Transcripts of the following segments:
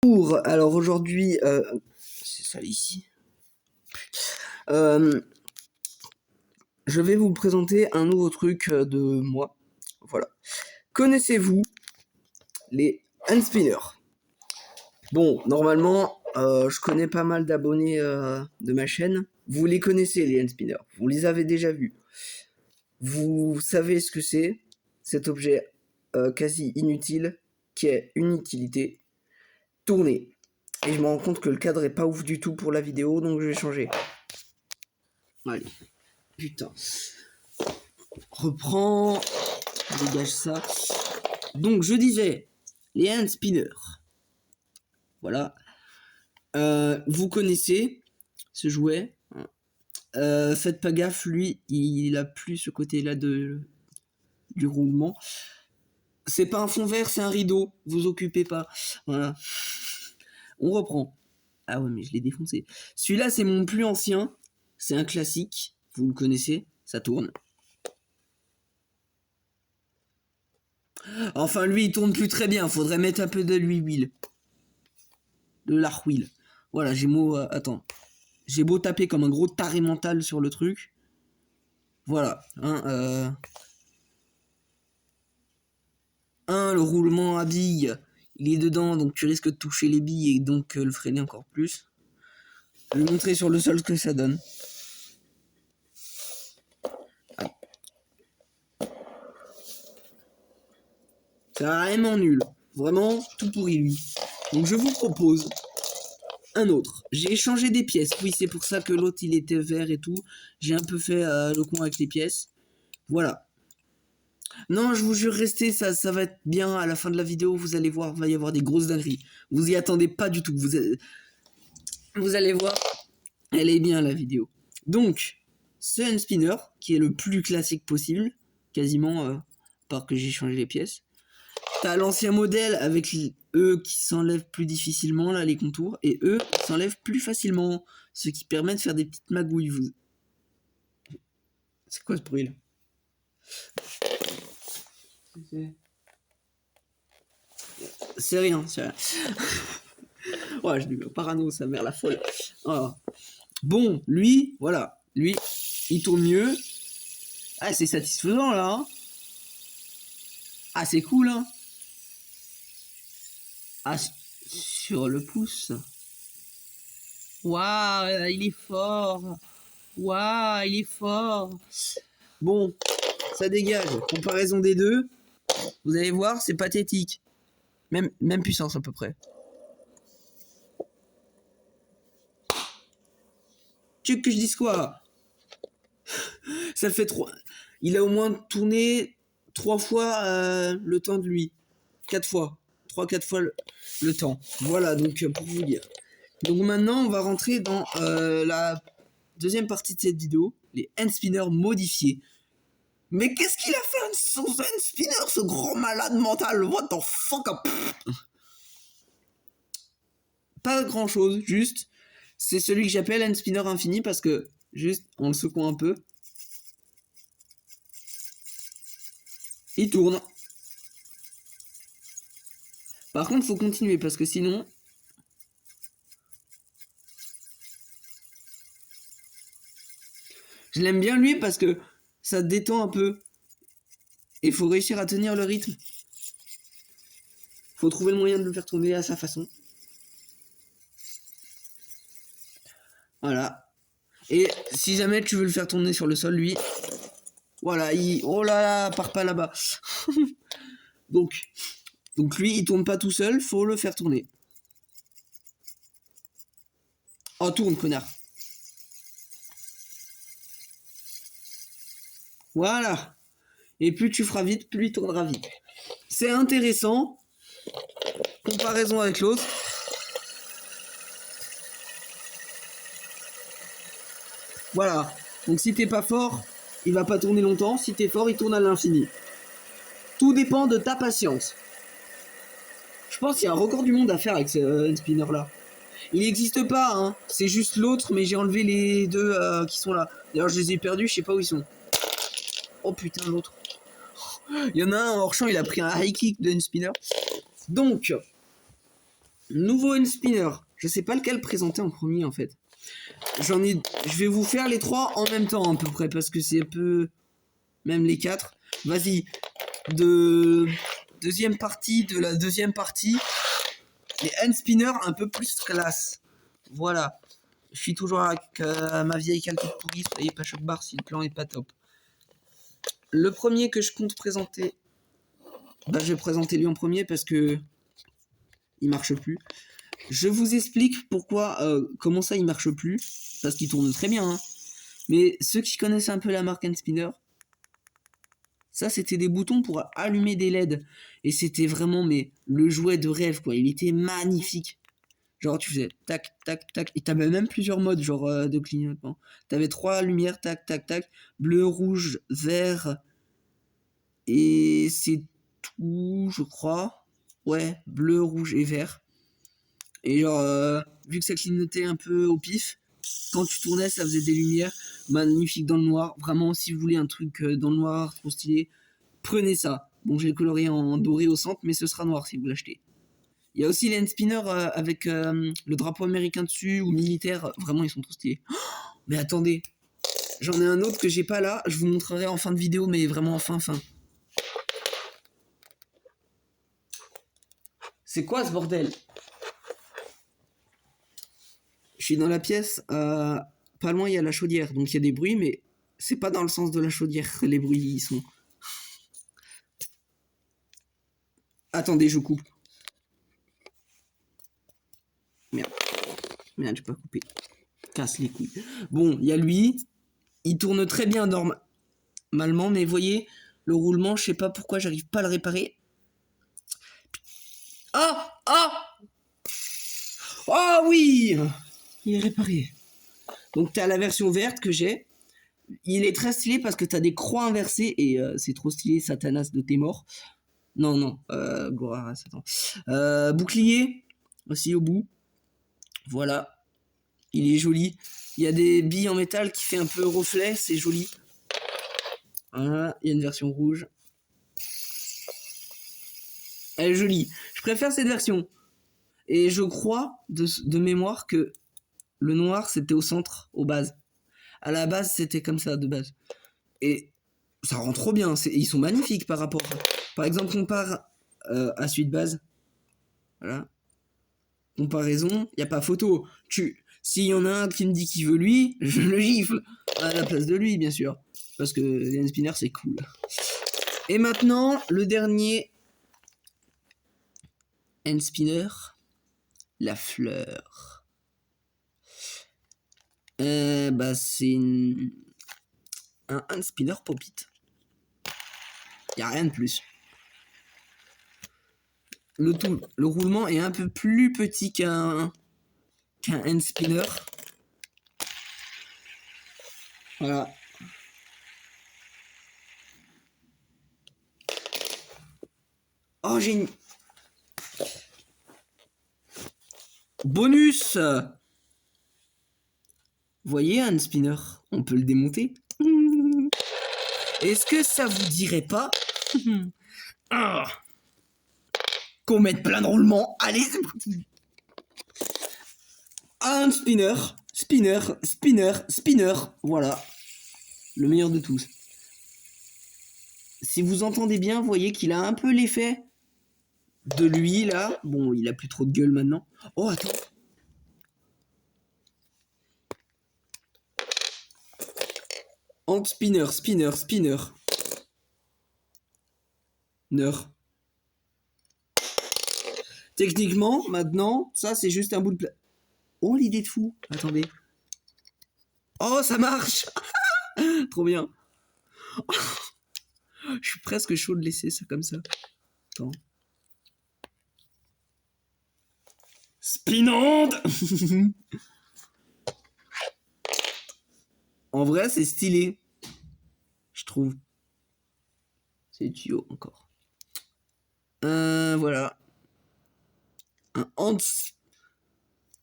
Alors aujourd'hui, c'est ça ici. Je vais vous présenter un nouveau truc de moi. Voilà. Connaissez-vous les hand spinners? Bon, normalement, je connais pas mal d'abonnés de ma chaîne. Vous les connaissez, les hand spinners. Vous les avez déjà vus. Vous savez ce que c'est, cet objet quasi inutile qui est une utilité. Tourner. Et je me rends compte que le cadre est pas ouf du tout pour la vidéo, donc je vais changer. Allez. Putain. Reprends. Dégage ça. Donc je disais, les hand spinners. Voilà. Vous connaissez ce jouet. Faites pas gaffe, lui, il a plus ce côté-là du roulement. C'est pas un fond vert, c'est un rideau. Vous occupez pas. Voilà. On reprend. Ah ouais, mais je l'ai défoncé. Celui-là, c'est mon plus ancien. C'est un classique. Vous le connaissez. Ça tourne. Enfin, lui, il tourne plus très bien. Faudrait mettre un peu de l'huile. De l'arhuile. Voilà, j'ai beau... attends. J'ai beau taper comme un gros taré mental sur le truc. Voilà. Le roulement à billes. Il est dedans, donc tu risques de toucher les billes et donc le freiner encore plus. Je vais montrer sur le sol ce que ça donne. C'est vraiment nul. Vraiment, tout pourri lui. Donc je vous propose un autre. J'ai échangé des pièces. Oui, c'est pour ça que l'autre il était vert et tout. J'ai un peu fait le con avec les pièces. Voilà. Non, je vous jure, restez, ça va être bien. À la fin de la vidéo, vous allez voir, il va y avoir des grosses dingueries. Vous y attendez pas du tout. Vous allez voir, elle est bien la vidéo. Donc, ce hand spinner, qui est le plus classique possible, quasiment, par que j'ai changé les pièces. T'as l'ancien modèle avec eux qui s'enlèvent plus difficilement, là, les contours, et eux qui s'enlèvent plus facilement, ce qui permet de faire des petites magouilles. C'est quoi ce bruit là? C'est rien, c'est rien. Ouais, je dis parano, sa mère la folle. Oh. Bon, lui, voilà, lui, il tourne mieux. Ah, c'est satisfaisant là. Hein, ah, c'est cool, hein. Ah, sur le pouce. Waouh, il est fort. Waouh, il est fort. Bon, ça dégage. Comparaison des deux. Vous allez voir, c'est pathétique. Même puissance à peu près. Tu veux que je dise quoi? Ça fait 3. Il a au moins tourné 3 fois le temps de lui. 4 fois. 3-4 fois le temps. Voilà, donc pour vous dire. Donc maintenant, on va rentrer dans la deuxième partie de cette vidéo. Les hand spinners modifiés. Mais qu'est-ce qu'il a fait son hand spinner, ce grand malade mental? What the fuck? Pas grand chose, juste. C'est celui que j'appelle hand spinner infini parce que, juste, on le secoue un peu. Il tourne. Par contre, faut continuer parce que sinon... Je l'aime bien lui parce que ça détend un peu. Et faut réussir à tenir le rythme. Faut trouver le moyen de le faire tourner à sa façon. Voilà. Et si jamais tu veux le faire tourner sur le sol, lui... Voilà, oh là là, part pas là-bas. Donc lui, il tourne pas tout seul, faut le faire tourner. Oh, tourne, connard. Voilà. Et plus tu feras vite, plus il tournera vite. C'est intéressant. Comparaison avec l'autre. Voilà. Donc si t'es pas fort, il va pas tourner longtemps. Si t'es fort, il tourne à l'infini. Tout dépend de ta patience. Je pense qu'il y a un record du monde à faire avec ce spinner là. Il n'existe pas, hein. C'est juste l'autre, mais j'ai enlevé les deux qui sont là. D'ailleurs, je les ai perdus, je sais pas où ils sont. Oh putain, l'autre. Il y en a un hors champ, il a pris un high kick de spinner. Donc, Nouveau hand spinner. Je sais pas lequel présenter en premier en fait. Je vais vous faire les 3 en même temps à peu près parce que c'est un peu... Même les 4. Vas-y. Deuxième partie de la deuxième partie. Les hand spinners un peu plus classe. Voilà. Je suis toujours avec ma vieille calcule pourrie. Soyez pas choc barre si le plan est pas top. Le premier que je compte présenter... Bah, je vais présenter lui en premier parce que... Il marche plus. Je vous explique pourquoi... comment ça il marche plus. Parce qu'il tourne très bien. Hein. Mais ceux qui connaissent un peu la marque hand spinner... Ça, c'était des boutons pour allumer des LED. Et c'était vraiment, mais le jouet de rêve, quoi. Il était magnifique. Genre, tu faisais tac, tac, tac. Et t'avais même plusieurs modes, genre, de clignotement. T'avais 3 lumières, tac, tac, tac. Bleu, rouge, vert. Et c'est tout, je crois. Ouais, bleu, rouge et vert. Et genre, vu que ça clignotait un peu au pif, quand tu tournais, ça faisait des lumières magnifiques dans le noir. Vraiment, si vous voulez un truc dans le noir, trop stylé, prenez ça. Bon, j'ai coloré en doré au centre, mais ce sera noir si vous l'achetez. Il y a aussi les hand spinners avec le drapeau américain dessus ou militaire. Vraiment, ils sont trop stylés. Oh, mais attendez, j'en ai un autre que j'ai pas là. Je vous montrerai en fin de vidéo, mais vraiment en fin. C'est quoi ce bordel? Je suis dans la pièce, pas loin il y a la chaudière, donc il y a des bruits, mais c'est pas dans le sens de la chaudière, les bruits ils sont... Attendez, je coupe. Merde, j'ai pas coupé. Casse les couilles. Bon, il y a lui, il tourne très bien normalement, mais voyez, le roulement, je sais pas pourquoi j'arrive pas à le réparer. Ah! Ah! Oh oui! Il est réparé. Donc t'as la version verte que j'ai. Il est très stylé parce que t'as des croix inversées et c'est trop stylé, Satanas de tes morts. Non, Gorara, Satan. Bouclier aussi au bout. Voilà. Il est joli. Il y a des billes en métal qui fait un peu reflet, c'est joli. Voilà, il y a une version rouge. Elle est jolie. Je préfère cette version. Et je crois de mémoire que le noir c'était au centre, aux bases. À la base c'était comme ça de base. Et ça rend trop bien. Ils sont magnifiques par rapport. Par exemple, compare à celui de base. Voilà. Comparaison, il n'y a pas photo. S'il y en a un qui me dit qu'il veut lui, je le gifle. À la place de lui, bien sûr. Parce que les hand spinners, c'est cool. Et maintenant, le dernier hand spinner. La fleur. C'est un hand spinner pop-it. Il n'y a rien de plus. Le roulement est un peu plus petit qu'un hand spinner. Voilà. Oh, j'ai une... Bonus! Vous voyez un spinner? On peut le démonter. Est-ce que ça vous dirait pas qu'on mette plein de roulements? Allez, c'est parti! Un spinner, spinner. Voilà. Le meilleur de tous. Si vous entendez bien, vous voyez qu'il a un peu l'effet de lui, là. Bon, il a plus trop de gueule maintenant. Oh, attends. Hand spinner. Techniquement, maintenant, ça, c'est juste un bout de plat. Oh, l'idée de fou. Attendez. Oh, ça marche. Trop bien. Je suis presque chaud de laisser ça comme ça. Attends. Spinande. En vrai, c'est stylé. Je trouve. C'est tuyau encore. Voilà. Un hand...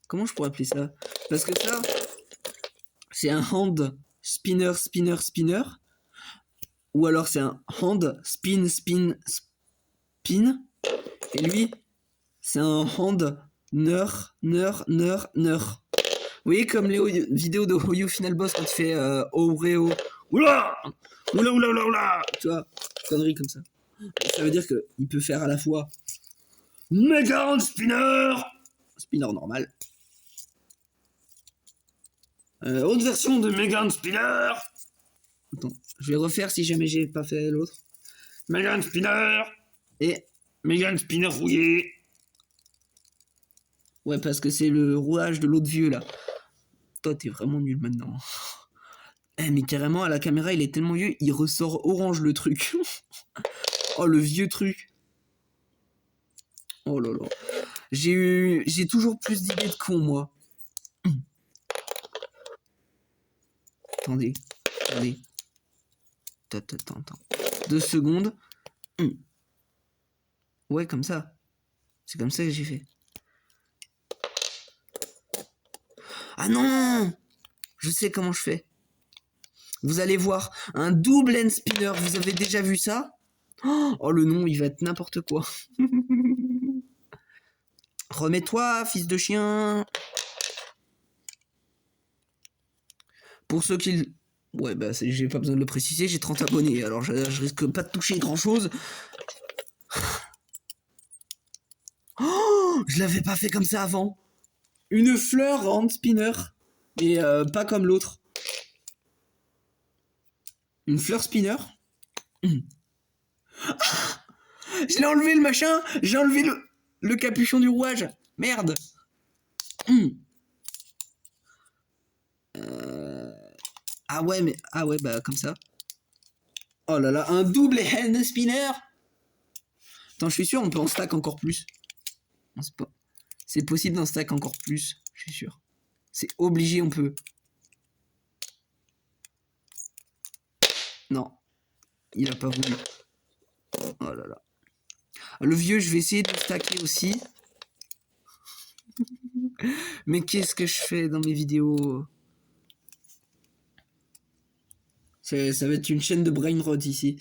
Comment je pourrais appeler ça? Parce que ça, c'est un hand spinner. Ou alors c'est un hand spin. Et lui, c'est un hand Neur. Vous voyez comme les vidéos de Oyo Final Boss quand il fait Oreo. Oula, oula. Tu vois, conneries comme ça. Ça veut dire qu'il peut faire à la fois Mega Hand Spinner, spinner normal. Autre version de Mega Hand Spinner. Attends, je vais refaire si jamais j'ai pas fait l'autre. Mega Hand Spinner et Mega Hand Spinner rouillé. Ouais, parce que c'est le rouage de l'autre vieux là. Toi, t'es vraiment nul maintenant. Mais carrément, à la caméra, il est tellement vieux, il ressort orange le truc. Oh, le vieux truc. Oh là là. J'ai toujours plus d'idées de con, moi. Attendez. Attends. 2 secondes. Ouais, comme ça. C'est comme ça que j'ai fait. Ah non! Je sais comment je fais. Vous allez voir, un double end spinner, vous avez déjà vu ça? Oh, le nom, il va être n'importe quoi. Remets-toi, fils de chien. Pour ceux qui... Ouais, bah, j'ai pas besoin de le préciser, j'ai 30 abonnés, alors je risque pas de toucher grand-chose. Oh, je l'avais pas fait comme ça avant. Une fleur hand spinner, mais pas comme l'autre. Une fleur spinner. Je l'ai enlevé le machin. J'ai enlevé le capuchon du rouage. Merde. Ah ouais, bah comme ça. Oh là là, un double hand spinner. Attends, je suis sûr, on peut en stack encore plus. Non, c'est possible d'en stack encore plus, je suis sûr. C'est obligé, on peut. Non, il a pas voulu. Oh là là. Le vieux, je vais essayer de le stacker aussi. Mais qu'est-ce que je fais dans mes vidéos? Ça va être une chaîne de brain rot ici.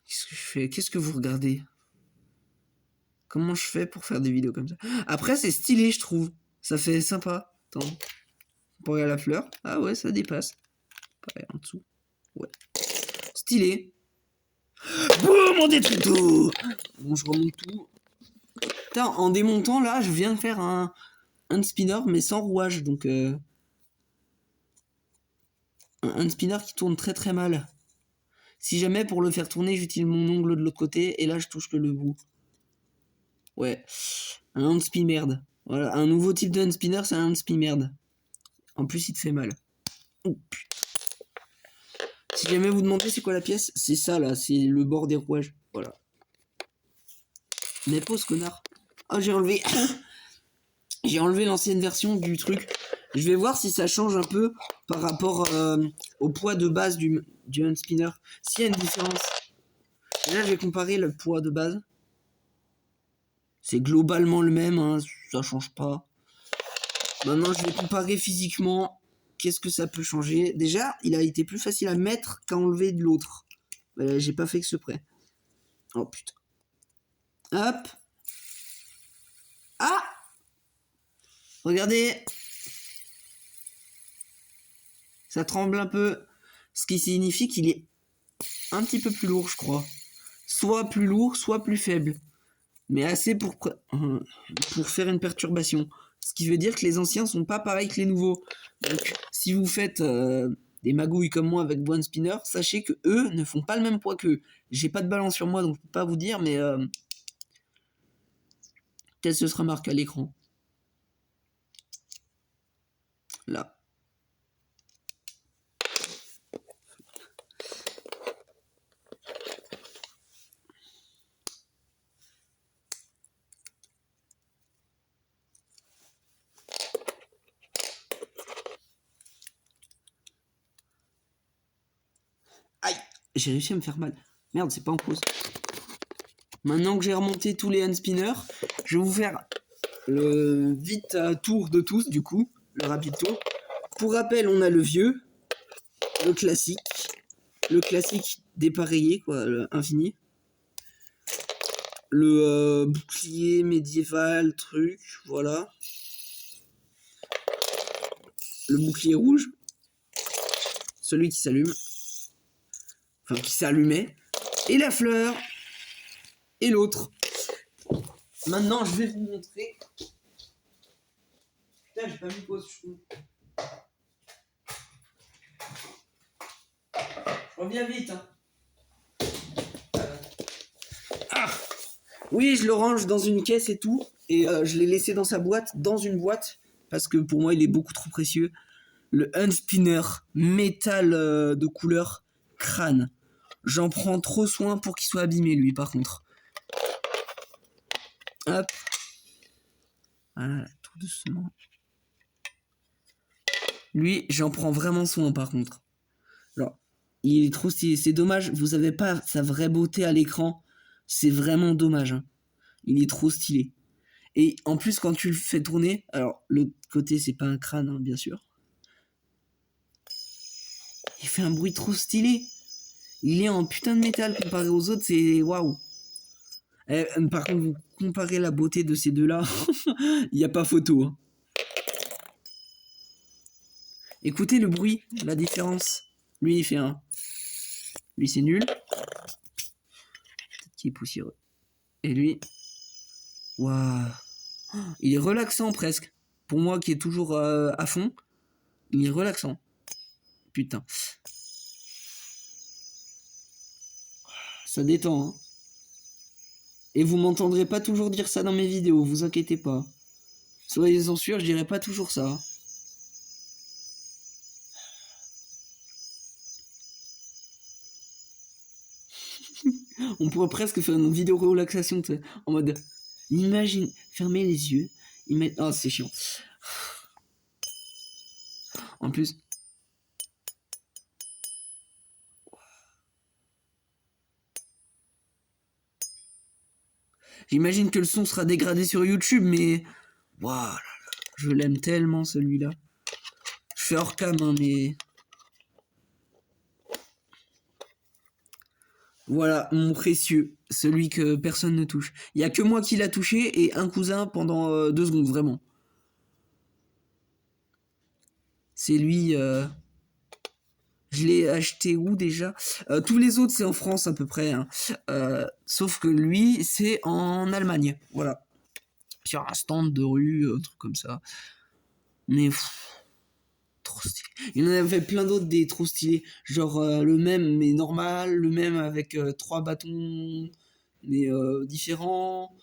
Qu'est-ce que je fais? Qu'est-ce que vous regardez? Comment je fais pour faire des vidéos comme ça? Après, c'est stylé, je trouve. Ça fait sympa. Attends. Pour regarder la fleur. Ah ouais, ça dépasse. Pareil, en dessous. Ouais. Stylé. Boum, on détruit tout. Bon, je remonte tout. Putain, en démontant, là, je viens de faire un spinner, mais sans rouage. Donc, un spinner qui tourne très très mal. Si jamais, pour le faire tourner, j'utilise mon ongle de l'autre côté, et là, je touche que le bout. Ouais. Un hand spin merde. Voilà, un nouveau type de hand spinner, c'est un hand spin merde. En plus, il te fait mal. Oh, putain. Si jamais vous demandez c'est quoi la pièce, c'est ça là, c'est le bord des rouages. Voilà. Mais pause, connard. Oh, j'ai enlevé. J'ai enlevé l'ancienne version du truc. Je vais voir si ça change un peu par rapport au poids de base du hand spinner. S'il y a une différence. Là, je vais comparer le poids de base. C'est globalement le même, hein, ça change pas. Maintenant, je vais comparer physiquement. Qu'est-ce que ça peut changer? Déjà, il a été plus facile à mettre qu'à enlever de l'autre. J'ai pas fait exprès. Oh putain. Hop. Ah! Regardez. Ça tremble un peu. Ce qui signifie qu'il est un petit peu plus lourd, je crois. Soit plus lourd, soit plus faible. Mais assez pour faire une perturbation. Ce qui veut dire que les anciens sont pas pareils que les nouveaux. Donc, si vous faites des magouilles comme moi avec one spinner, sachez que eux ne font pas le même poids qu'eux. J'ai pas de balance sur moi, donc je peux pas vous dire, mais peut-être ce sera marqué à l'écran. Là. Aïe, j'ai réussi à me faire mal. Merde, c'est pas en pause. Maintenant que j'ai remonté tous les hand spinners, je vais vous faire le vite tour de tous, du coup, le rapide tour. Pour rappel, on a le vieux, le classique dépareillé, quoi, le infini. le bouclier médiéval, truc, voilà. Le bouclier rouge. Celui qui s'allume. Enfin, qui s'allumait. Et la fleur. Et l'autre. Maintenant, je vais vous montrer. Putain, j'ai pas mis pause. Je reviens vite. Hein. Ah oui, je le range dans une caisse et tout. Et je l'ai laissé dans sa boîte, dans une boîte. Parce que pour moi, il est beaucoup trop précieux. Le Unspinner métal de couleur crâne. J'en prends trop soin pour qu'il soit abîmé, lui, par contre. Hop. Voilà, tout doucement. Lui, j'en prends vraiment soin, par contre. Alors, il est trop stylé. C'est dommage, vous avez pas sa vraie beauté à l'écran. C'est vraiment dommage. Hein. Il est trop stylé. Et en plus, quand tu le fais tourner... Alors, l'autre côté, c'est pas un crâne, hein, bien sûr. Il fait un bruit trop stylé. Il est en putain de métal comparé aux autres, c'est waouh. Par contre, vous comparez la beauté de ces deux-là, il n'y a pas photo. Hein. Écoutez le bruit, la différence. Lui, il fait un. Lui, c'est nul. Peut-être qu'il est poussiéreux. Et lui, waouh. Il est relaxant presque. Pour moi qui est toujours à fond, il est relaxant. Putain. Ça détend, hein. Et vous m'entendrez pas toujours dire ça dans mes vidéos, vous inquiétez pas. Soyez-en sûrs, je dirai pas toujours ça. On pourrait presque faire une vidéo relaxation, tu sais, en mode, imagine, fermez les yeux, oh c'est chiant. En plus, j'imagine que le son sera dégradé sur YouTube, mais waouh, je l'aime tellement celui-là. Je fais hors cam, hein, mais voilà, mon précieux, celui que personne ne touche. Il y a que moi qui l'a touché et un cousin pendant 2 secondes, vraiment. C'est lui. Je l'ai acheté où déjà? Tous les autres, c'est en France à peu près. Hein. Sauf que lui, c'est en Allemagne. Voilà. Sur un stand de rue, un truc comme ça. Mais trop stylé. Il y en avait plein d'autres des trop stylés. Genre le même, mais normal. Le même avec 3 bâtons, mais différents.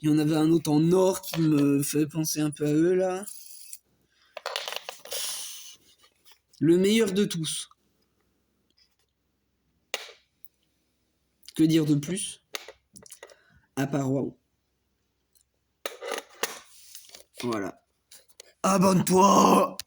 Il y en avait un autre en or qui me fait penser un peu à eux là. Le meilleur de tous. Que dire de plus? À part waouh. Voilà. Abonne-toi!